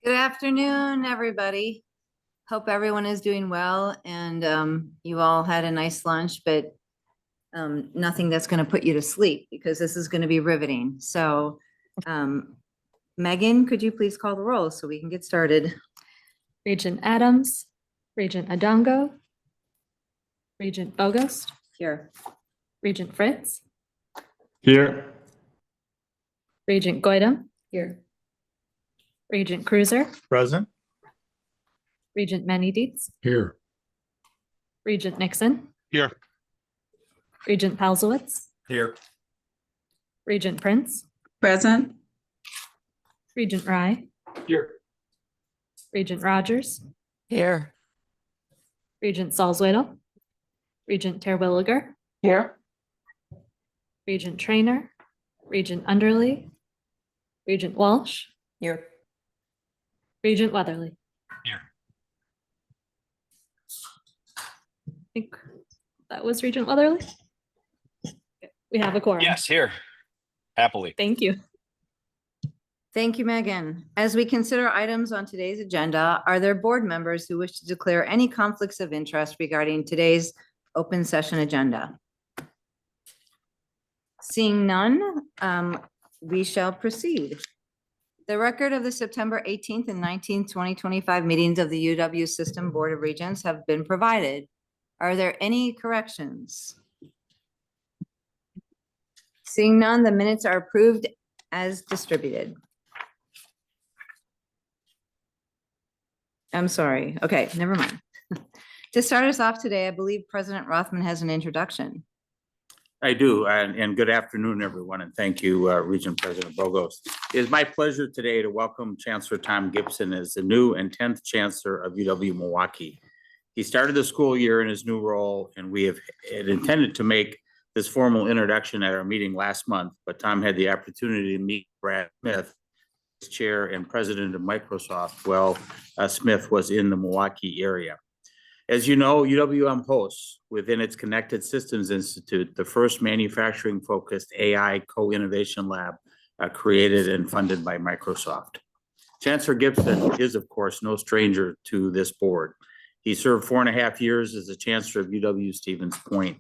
Good afternoon, everybody. Hope everyone is doing well and you all had a nice lunch, but nothing that's going to put you to sleep because this is going to be riveting. So Megan, could you please call the roll so we can get started? Regent Adams, Regent Adongo, Regent Bogost, Here. Regent Fritz, Here. Regent Goydam, here. Regent Cruiser, Present. Regent Manny Dietz, Here. Regent Nixon, Here. Regent Palzowitz, Here. Regent Prince, Present. Regent Rye, Here. Regent Rogers, Here. Regent Salzwedel, Regent Terwilliger, Here. Regent Trainer, Regent Underly, Regent Walsh, Here. Regent Weatherly. Here. I think that was Regent Weatherly. We have a quorum. Yes, here. Happily. Thank you. Thank you, Megan. As we consider items on today's agenda, are there board members who wish to declare any conflicts of interest regarding today's open session agenda? Seeing none, we shall proceed. The record of the September 18th and 19th, 2025 meetings of the UW System Board of Regents have been provided. Are there any corrections? Seeing none, the minutes are approved as distributed. I'm sorry. Okay, never mind. To start us off today, I believe President Rothman has an introduction. I do, and good afternoon, everyone, and thank you, Regent President Bogost. It is my pleasure today to welcome Chancellor Tom Gibson as the new and 10th Chancellor of UW-Milwaukee. He started the school year in his new role, and we had intended to make this formal introduction at our meeting last month, but Tom had the opportunity to meet Brad Smith, Chair and President of Microsoft, while Smith was in the Milwaukee area. As you know, UWM hosts within its Connected Systems Institute, the first manufacturing-focused AI co-innovation lab created and funded by Microsoft. Chancellor Gibson is, of course, no stranger to this board. He served 4.5 years as the Chancellor of UW-Stevens Point.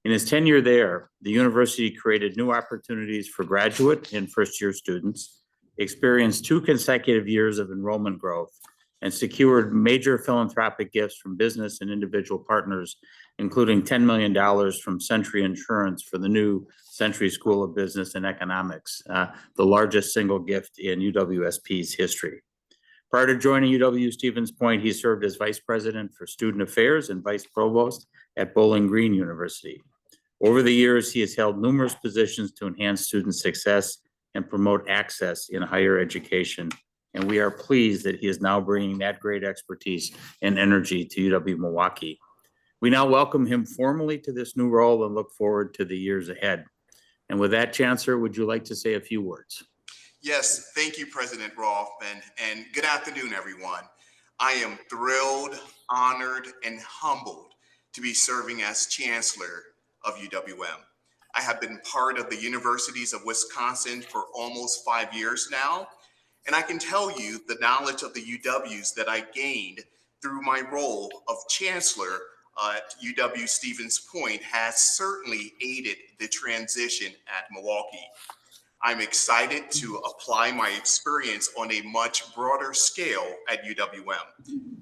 In his tenure there, the university created new opportunities for graduate and first-year students, experienced 2 consecutive years of enrollment growth, and secured major philanthropic gifts from business and individual partners, including $10 million from Century Insurance for the new Century School of Business and Economics, the largest single gift in UWSP's history. Prior to joining UW-Stevens Point, he served as Vice President for Student Affairs and Vice Provost at Bowling Green University. Over the years, he has held numerous positions to enhance student success and promote access in higher education. And we are pleased that he is now bringing that great expertise and energy to UW-Milwaukee. We now welcome him formally to this new role and look forward to the years ahead. And with that, Chancellor, would you like to say a few words? Yes, thank you, President Rothman, and good afternoon, everyone. I am thrilled, honored, and humbled to be serving as Chancellor of UWM. I have been part of the Universities of Wisconsin for almost 5 years now. And I can tell you the knowledge of the UWs that I gained through my role of Chancellor at UW-Stevens Point has certainly aided the transition at Milwaukee. I'm excited to apply my experience on a much broader scale at UWM.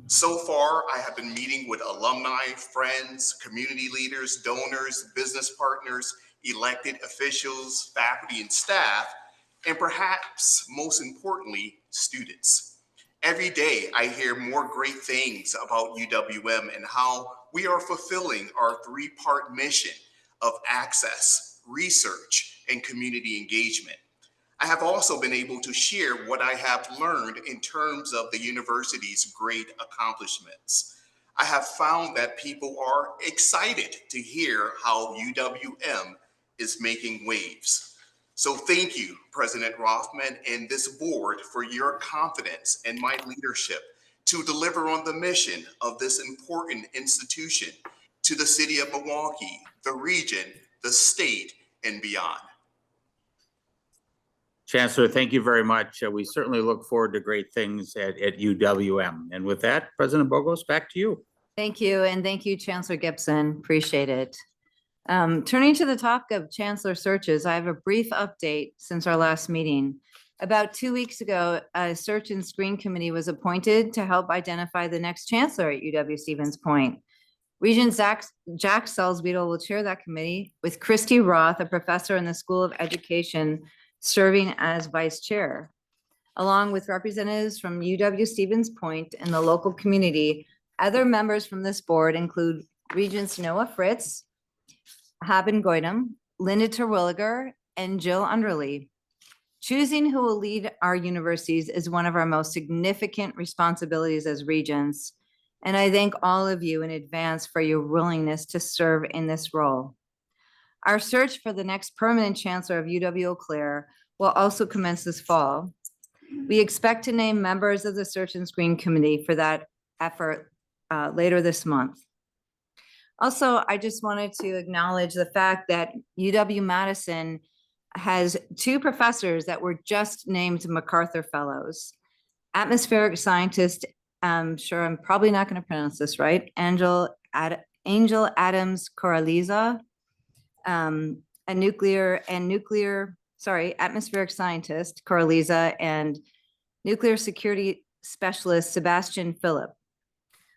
So far, I have been meeting with alumni, friends, community leaders, donors, business partners, elected officials, faculty, and staff, and perhaps most importantly, students. Every day I hear more great things about UWM and how we are fulfilling our 3-part mission of access, research, and community engagement. I have also been able to share what I have learned in terms of the university's great accomplishments. I have found that people are excited to hear how UWM is making waves. So thank you, President Rothman and this board, for your confidence in my leadership to deliver on the mission of this important institution to the city of Milwaukee, the region, the state, and beyond. Chancellor, thank you very much. We certainly look forward to great things at UWM. And with that, President Bogos, back to you. Thank you, and thank you, Chancellor Gibson. Appreciate it. Turning to the topic of chancellor searches, I have a brief update since our last meeting. About 2 weeks ago, a search and screen committee was appointed to help identify the next chancellor at UW Stevens Point. Regent Jack Salzbeedle will chair that committee, with Christy Roth, a professor in the School of Education, serving as vice chair. Along with representatives from UW Stevens Point and the local community, other members from this board include Regents Noah Fritz, Haben Goydam, Linda Terwilliger, and Jill Underly. Choosing who will lead our universities is one of our most significant responsibilities as regents, and I thank all of you in advance for your willingness to serve in this role. Our search for the next permanent chancellor of UW-Eau Claire will also commence this fall. We expect to name members of the search and screen committee for that effort later this month. Also, I just wanted to acknowledge the fact that UW-Madison has 2 professors that were just named MacArthur Fellows. Atmospheric scientist, I'm sure I'm probably not going to pronounce this right, Angel Adams Coraliza, atmospheric scientist Coraliza, and nuclear security specialist Sebastian Phillip.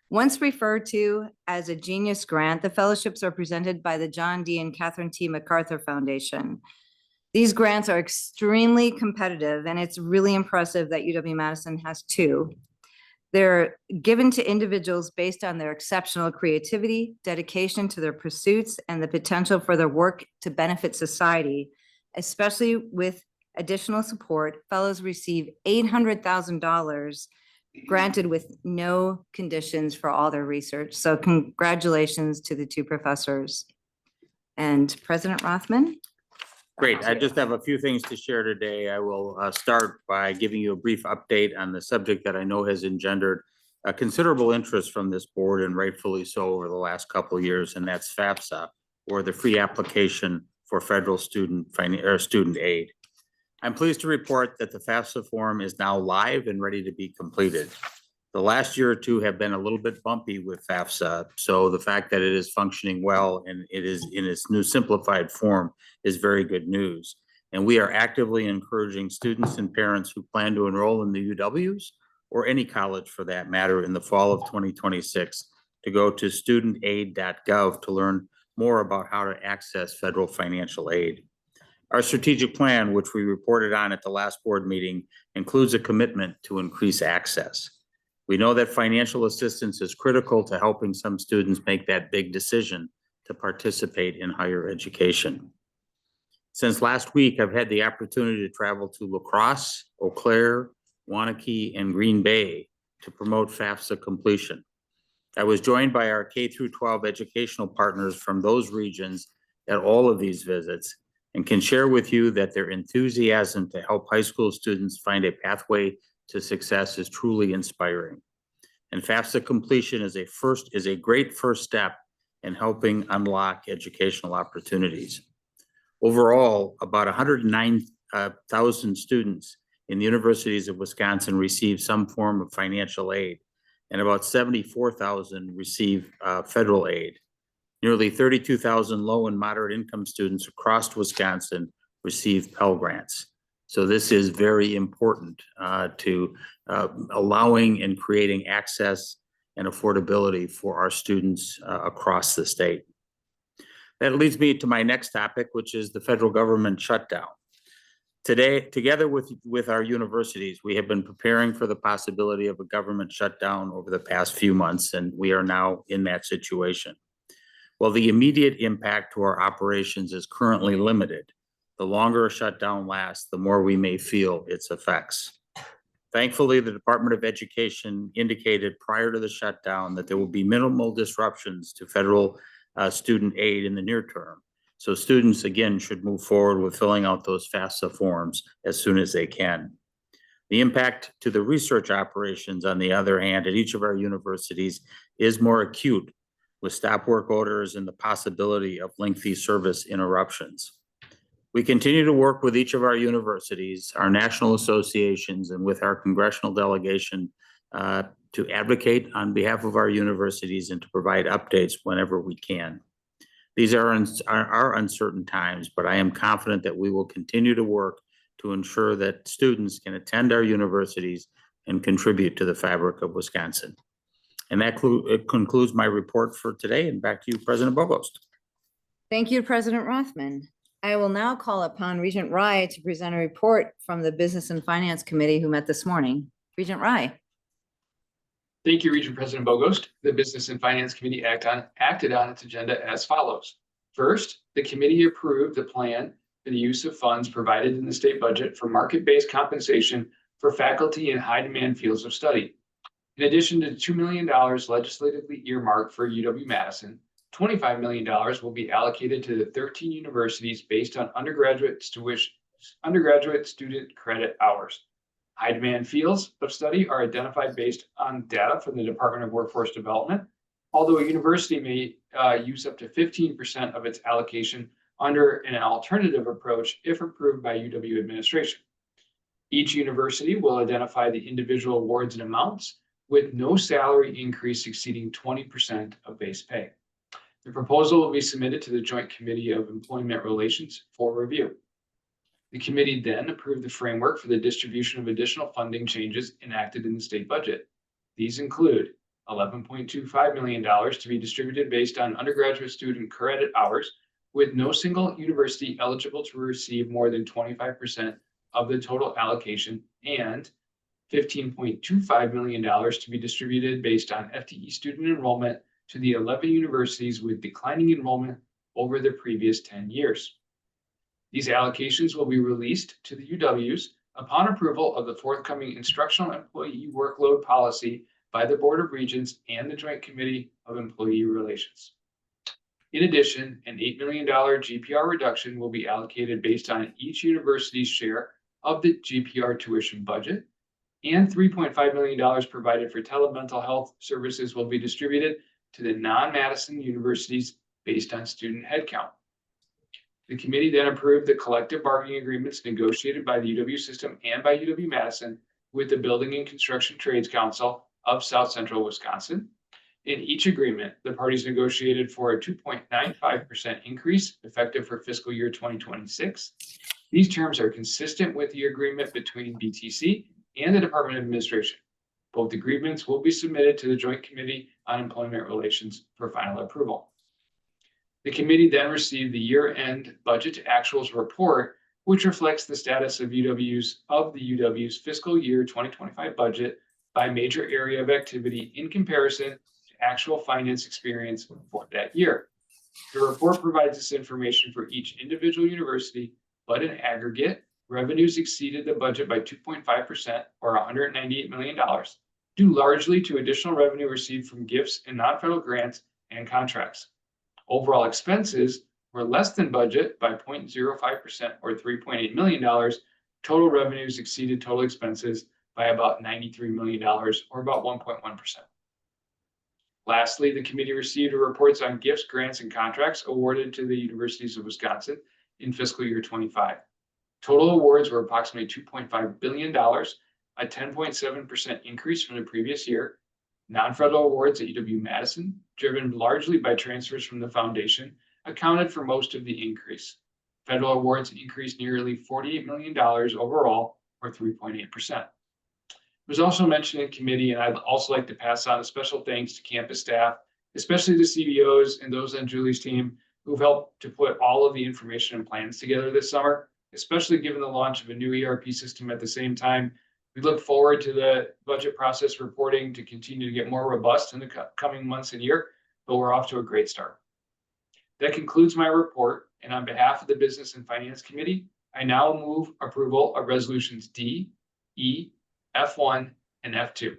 Once referred to as a Genius Grant, the fellowships are presented by the John D. and Catherine T. MacArthur Foundation. These grants are extremely competitive, and it's really impressive that UW-Madison has 2. They're given to individuals based on their exceptional creativity, dedication to their pursuits, and the potential for their work to benefit society. Especially with additional support, fellows receive $800,000 granted with no conditions for all their research. So congratulations to the 2 professors. And President Rothman? Great. I just have a few things to share today. I will start by giving you a brief update on the subject that I know has engendered a considerable interest from this board, and rightfully so, over the last couple of years, and that's FAFSA, or the Free Application for Federal Student Aid. I'm pleased to report that the FAFSA form is now live and ready to be completed. The last year or 2 have been a little bit bumpy with FAFSA, so the fact that it is functioning well and it is in its new simplified form is very good news. And we are actively encouraging students and parents who plan to enroll in the UWs, or any college for that matter, in the fall of 2026 to go to studentaid.gov to learn more about how to access federal financial aid. Our strategic plan, which we reported on at the last board meeting, includes a commitment to increase access. We know that financial assistance is critical to helping some students make that big decision to participate in higher education. Since last week, I've had the opportunity to travel to La Crosse, Eau Claire, Waunakee, and Green Bay to promote FAFSA completion. I was joined by our K-12 educational partners from those regions at all of these visits, and can share with you that their enthusiasm to help high school students find a pathway to success is truly inspiring. And FAFSA completion is a great first step in helping unlock educational opportunities. Overall, about 109,000 students in the universities of Wisconsin receive some form of financial aid, and about 74,000 receive federal aid. Nearly 32,000 low and moderate income students across Wisconsin receive Pell Grants. So this is very important to allowing and creating access and affordability for our students across the state. That leads me to my next topic, which is the federal government shutdown. Today, together with our universities, we have been preparing for the possibility of a government shutdown over the past few months, and we are now in that situation. While the immediate impact to our operations is currently limited, the longer a shutdown lasts, the more we may feel its effects. Thankfully, the Department of Education indicated prior to the shutdown that there will be minimal disruptions to federal student aid in the near term. So students, again, should move forward with filling out those FAFSA forms as soon as they can. The impact to the research operations, on the other hand, at each of our universities is more acute, with stop work orders and the possibility of lengthy service interruptions. We continue to work with each of our universities, our national associations, and with our congressional delegation to advocate on behalf of our universities and to provide updates whenever we can. These are uncertain times, but I am confident that we will continue to work to ensure that students can attend our universities and contribute to the fabric of Wisconsin. And that concludes my report for today, and back to you, President Bogost. Thank you, President Rothman. I will now call upon Regent Rye to present a report from the Business and Finance Committee who met this morning. Regent Rye. Thank you, Regent President Bogost. The Business and Finance Committee acted on its agenda as follows. First, the committee approved the plan for the use of funds provided in the state budget for market-based compensation for faculty in high-demand fields of study. In addition to $2 million legislatively earmarked for UW-Madison, $25 million will be allocated to the 13 universities based on undergraduate student credit hours. High-demand fields of study are identified based on data from the Department of Workforce Development, although a university may use up to 15% of its allocation under an alternative approach if approved by UW administration. Each university will identify the individual awards and amounts with no salary increase exceeding 20% of base pay. The proposal will be submitted to the Joint Committee of Employment Relations for review. The committee then approved the framework for the distribution of additional funding changes enacted in the state budget. These include $11.25 million to be distributed based on undergraduate student credit hours, with no single university eligible to receive more than 25% of the total allocation, and $15.25 million to be distributed based on FTE student enrollment to the 11 universities with declining enrollment over the previous 10 years. These allocations will be released to the UWs upon approval of the forthcoming instructional employee workload policy by the Board of Regents and the Joint Committee of Employee Relations. In addition, an $8 million GPR reduction will be allocated based on each university's share of the GPR tuition budget, and $3.5 million provided for telemental health services will be distributed to the non-Madison universities based on student headcount. The committee then approved the collective bargaining agreements negotiated by the UW system and by UW-Madison with the Building and Construction Trades Council of South Central Wisconsin. In each agreement, the parties negotiated for a 2.95% increase effective for fiscal year 2026. These terms are consistent with the agreement between BTC and the Department of Administration. Both agreements will be submitted to the Joint Committee on Employment Relations for final approval. The committee then received the year-end budget to actuals report, which reflects the status of the UW's fiscal year 2025 budget by major area of activity in comparison to actual finance experience for that year. The report provides this information for each individual university, but in aggregate, revenues exceeded the budget by 2.5% or $198 million, due largely to additional revenue received from gifts and non-federal grants and contracts. Overall expenses were less than budget by 0.05% or $3.8 million. Total revenues exceeded total expenses by about $93 million or about 1.1%. Lastly, the committee received reports on gifts, grants, and contracts awarded to the universities of Wisconsin in fiscal year 25. Total awards were approximately $2.5 billion, a 10.7% increase from the previous year. Non-federal awards at UW-Madison, driven largely by transfers from the foundation, accounted for most of the increase. Federal awards increased nearly $48 million overall, or 3.8%. It was also mentioned in committee, and I'd also like to pass on a special thanks to campus staff, especially the CBOs and those on Julie's team who've helped to put all of the information and plans together this summer, especially given the launch of a new ERP system at the same time. We look forward to the budget process reporting to continue to get more robust in the coming months and year, but we're off to a great start. That concludes my report, and on behalf of the Business and Finance Committee, I now move approval of resolutions D, E, F1, and F2.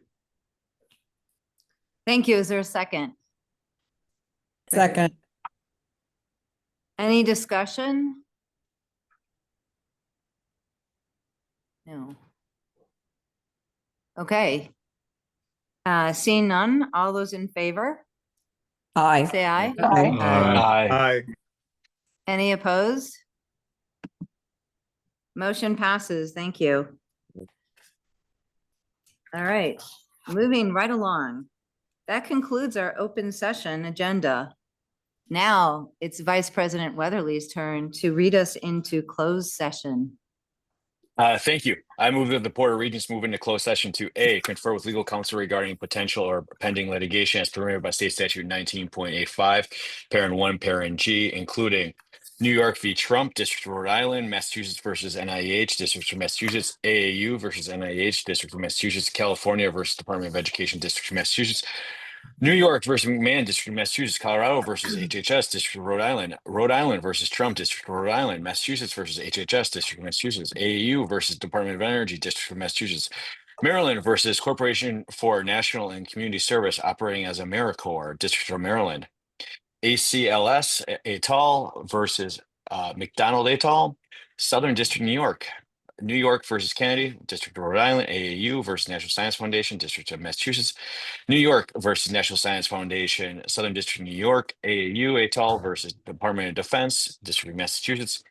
Thank you. Is there a second? Second. Any discussion? No. Okay. Seeing none, all those in favor, Aye. say aye. Aye. Aye. Any opposed? Motion passes. Thank you. All right, moving right along. That concludes our open session agenda. Now it's Vice President Weatherly's turn to read us into closed session. Thank you. I move that the Board of Regents move into closed session to A, confer with legal counsel regarding potential or pending litigation as permitted by state statute 19.85, parent 1, parent G, including New York v. Trump, District of Rhode Island, Massachusetts versus NIH, District of Massachusetts, AAU versus NIH, District of Massachusetts, California versus Department of Education, District of Massachusetts, New York versus McMahon, District of Massachusetts, Colorado versus HHS, District of Rhode Island versus Trump, District of Rhode Island, Massachusetts versus HHS, District of Massachusetts, AAU versus Department of Energy, District of Massachusetts, Maryland versus Corporation for National and Community Service operating as AmeriCorps, District of Maryland, ACLS et al. Versus McDonald et al., Southern District, New York. New York versus Kennedy, District of Rhode Island, AAU versus National Science Foundation, District of Massachusetts, New York versus National Science Foundation, Southern District, New York, AAU et al. Versus Department of Defense, District of Massachusetts,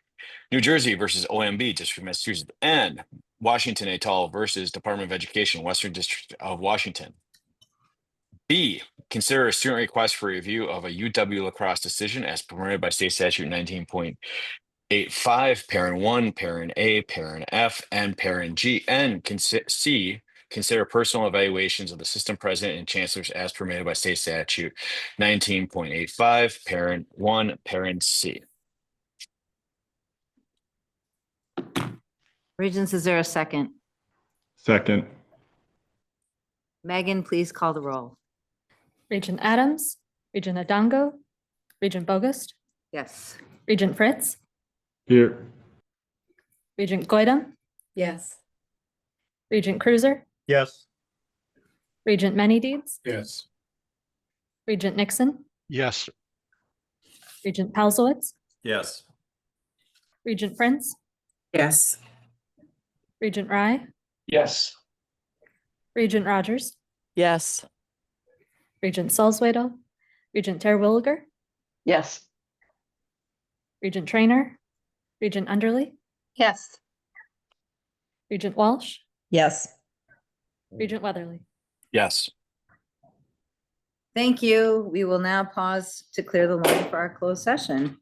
New Jersey versus OMB, District of Massachusetts, and Washington et al. Versus Department of Education, Western District of Washington. B, consider a student request for review of a UW lacrosse decision as permitted by state statute 19.85, parent 1, parent A, parent F, and parent G, and C, consider personal evaluations of the system president and chancellors as permitted by state statute 19.85, parent 1, parent C. Regents, is there a second? Second. Megan, please call the roll. Regent Adams, Regent Adongo, Regent Bogus, Yes. Regent Fritz, Here. Regent Goydam, Yes. Regent Cruiser, Yes. Regent Many Deeds, Yes. Regent Nixon, Yes. Regent Palzowitz, Yes. Regent Prince, Yes. Regent Rye, Yes. Regent Rogers, Yes. Regent Salzwedel, Regent Terwilliger, Yes. Regent Trainer, Regent Underly, Yes. Regent Walsh, Yes. Regent Weatherly. Yes. Thank you. We will now pause to clear the line for our closed session.